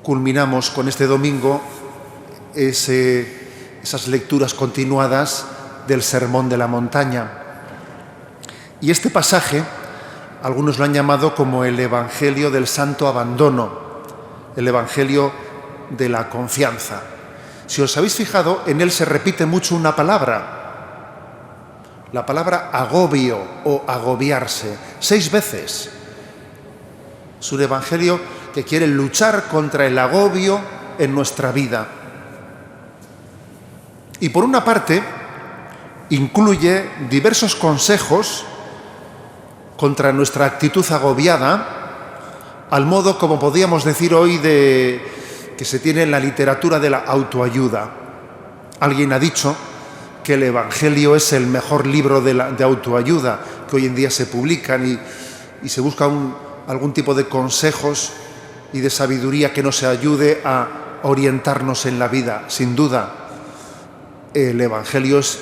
culminamos con este domingo esas lecturas continuadas del Sermón de la Montaña. Y este pasaje, algunos lo han llamado como el Evangelio del Santo Abandono, el Evangelio de la confianza. Si os habéis fijado, en él se repite mucho una palabra, la palabra agobio o agobiarse, 6 veces. Es un evangelio que quiere luchar contra el agobio en nuestra vida. Y por una parte, incluye diversos consejos contra nuestra actitud agobiada, al modo, como podríamos decir hoy, que se tiene en la literatura de la autoayuda. Alguien ha dicho que el Evangelio es el mejor libro de autoayuda que hoy en día se publican y se busca algún tipo de consejos y de sabiduría que nos ayude a orientarnos en la vida. Sin duda, el Evangelio es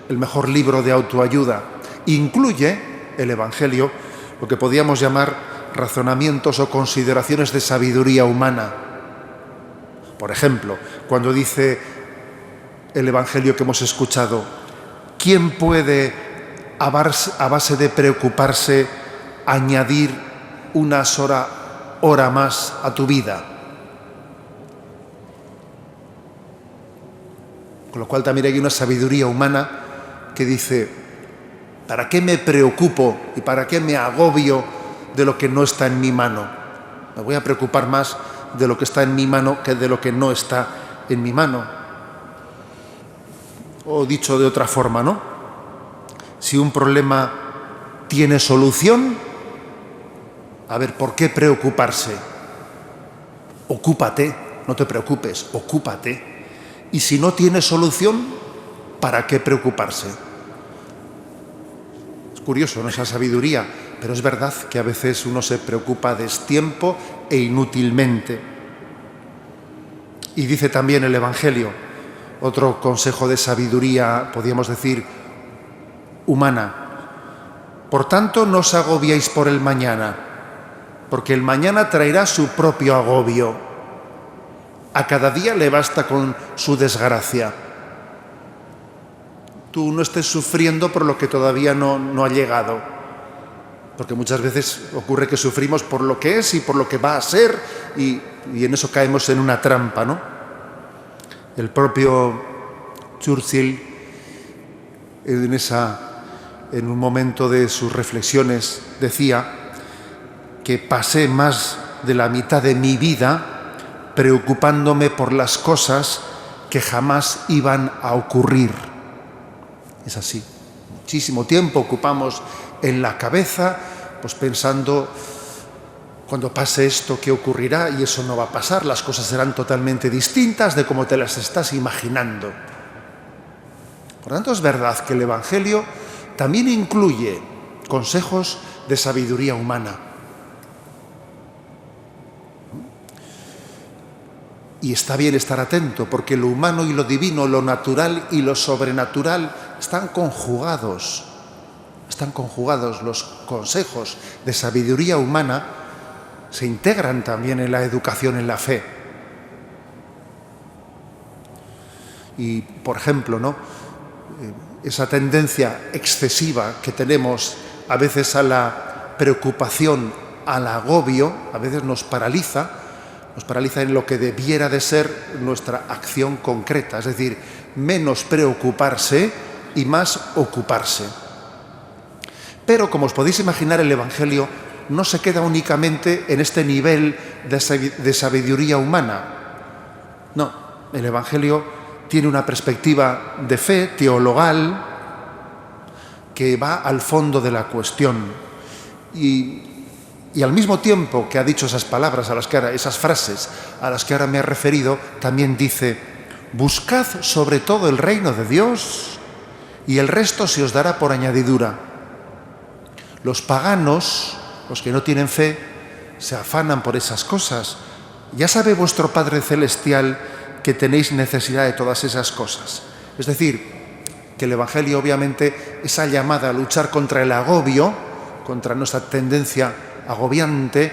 el mejor libro de autoayuda. Incluye el Evangelio lo que podríamos llamar razonamientos o consideraciones de sabiduría humana. Por ejemplo, cuando dice el Evangelio que hemos escuchado, ¿quién puede, a base de preocuparse, añadir una hora más a tu vida? Con lo cual también hay una sabiduría humana que dice, ¿para qué me preocupo y para qué me agobio de lo que no está en mi mano? Me voy a preocupar más de lo que está en mi mano que de lo que no está en mi mano. O dicho de otra forma, ¿no? Si un problema tiene solución, a ver, ¿por qué preocuparse? Ocúpate, no te preocupes, ocúpate. Y si no tiene solución, ¿para qué preocuparse? Es curioso, ¿no?, esa sabiduría, pero es verdad que a veces uno se preocupa a destiempo e inútilmente. Y dice también el Evangelio, otro consejo de sabiduría, podríamos decir, humana. Por tanto, no os agobiéis por el mañana, porque el mañana traerá su propio agobio. A cada día le basta con su desgracia. Tú no estés sufriendo por lo que todavía no ha llegado, porque muchas veces ocurre que sufrimos por lo que es y por lo que va a ser, y en eso caemos en una trampa, ¿no? El propio Churchill, en un momento de sus reflexiones, decía que pasé más de la mitad de mi vida preocupándome por las cosas que jamás iban a ocurrir. Es así. Muchísimo tiempo ocupamos en la cabeza, pues pensando, cuando pase esto, ¿qué ocurrirá? Y eso no va a pasar, las cosas serán totalmente distintas de como te las estás imaginando. Por tanto, es verdad que el Evangelio también incluye consejos de sabiduría humana. Y está bien estar atento, porque lo humano y lo divino, lo natural y lo sobrenatural están conjugados. Están conjugados. Los consejos de sabiduría humana se integran también en la educación en la fe. Y, por ejemplo, ¿no?, esa tendencia excesiva que tenemos a veces a la preocupación, al agobio, a veces nos paraliza en lo que debiera de ser nuestra acción concreta, es decir, menos preocuparse y más ocuparse. Pero, como os podéis imaginar, el Evangelio no se queda únicamente en este nivel de sabiduría humana. No, el Evangelio tiene una perspectiva de fe teologal que va al fondo de la cuestión. Y al mismo tiempo que ha dicho esas palabras, esas frases a las que ahora me he referido, también dice: buscad sobre todo el reino de Dios y el resto se os dará por añadidura. Los paganos, los que no tienen fe, se afanan por esas cosas. Ya sabe vuestro Padre Celestial que tenéis necesidad de todas esas cosas. Es decir, que el Evangelio, obviamente, esa llamada a luchar contra el agobio, contra nuestra tendencia agobiante,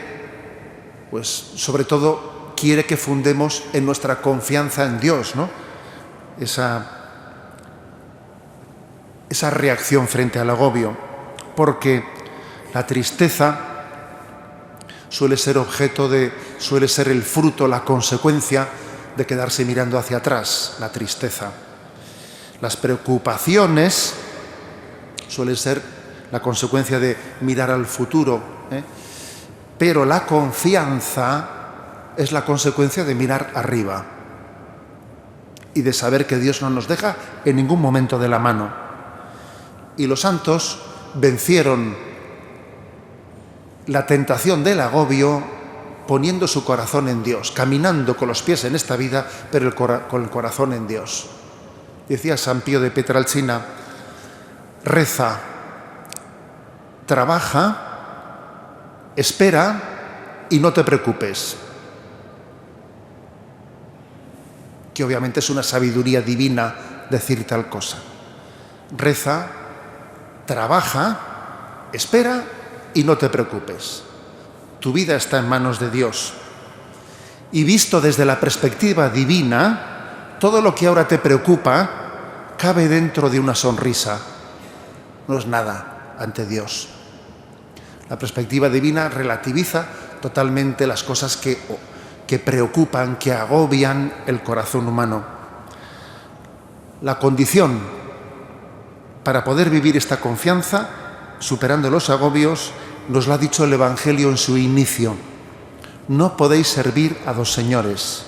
pues sobre todo quiere que fundemos en nuestra confianza en Dios, ¿no? Esa reacción frente al agobio, porque la tristeza suele ser el fruto, la consecuencia de quedarse mirando hacia atrás, la tristeza. Las preocupaciones suelen ser la consecuencia de mirar al futuro, pero la confianza es la consecuencia de mirar arriba y de saber que Dios no nos deja en ningún momento de la mano. Y los santos vencieron la tentación del agobio poniendo su corazón en Dios, caminando con los pies en esta vida, pero con el corazón en Dios. Decía San Pío de Pietrelcina: reza, trabaja, espera y no te preocupes. Que obviamente es una sabiduría divina decir tal cosa. Reza, trabaja, espera y no te preocupes. Tu vida está en manos de Dios. Y visto desde la perspectiva divina, todo lo que ahora te preocupa cabe dentro de una sonrisa. No es nada ante Dios. La perspectiva divina relativiza totalmente las cosas que preocupan, que agobian el corazón humano. La condición para poder vivir esta confianza, superando los agobios, nos lo ha dicho el Evangelio en su inicio. No podéis servir a dos señores.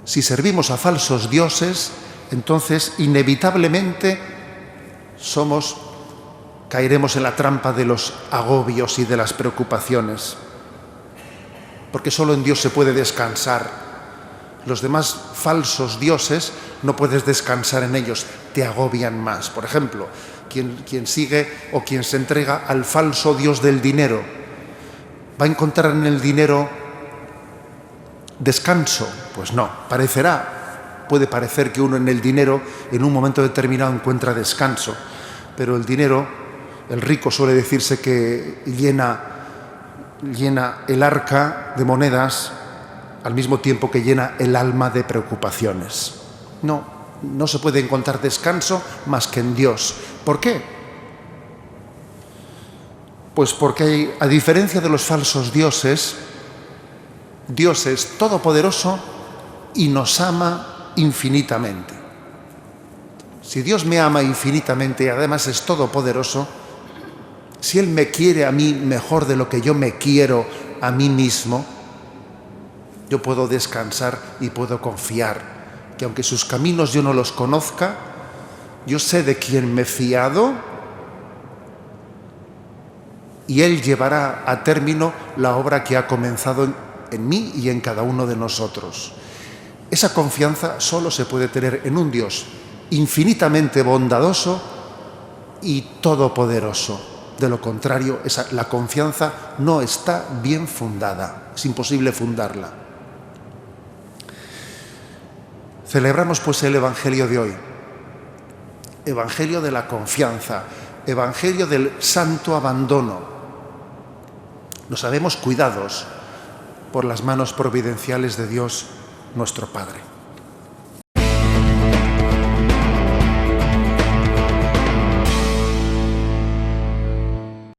Si servimos a falsos dioses, entonces inevitablemente caeremos en la trampa de los agobios y de las preocupaciones. Porque solo en Dios se puede descansar. Los demás falsos dioses no puedes descansar en ellos, te agobian más. Por ejemplo, quien sigue o quien se entrega al falso dios del dinero, ¿va a encontrar en el dinero descanso? Pues no, puede parecer que uno en el dinero en un momento determinado encuentra descanso, pero el dinero, el rico suele decirse que llena el arca de monedas al mismo tiempo que llena el alma de preocupaciones. No se puede encontrar descanso más que en Dios. ¿Por qué? Pues porque, a diferencia de los falsos dioses, Dios es todopoderoso y nos ama infinitamente. Si Dios me ama infinitamente y además es todopoderoso, si Él me quiere a mí mejor de lo que yo me quiero a mí mismo, yo puedo descansar y puedo confiar que aunque sus caminos yo no los conozca, yo sé de quién me he fiado y Él llevará a término la obra que ha comenzado en mí y en cada uno de nosotros. Esa confianza solo se puede tener en un Dios infinitamente bondadoso y todopoderoso. De lo contrario, la confianza no está bien fundada, es imposible fundarla. Celebramos pues el Evangelio de hoy, Evangelio de la confianza, Evangelio del santo abandono. Nos sabemos cuidados por las manos providenciales de Dios, nuestro Padre.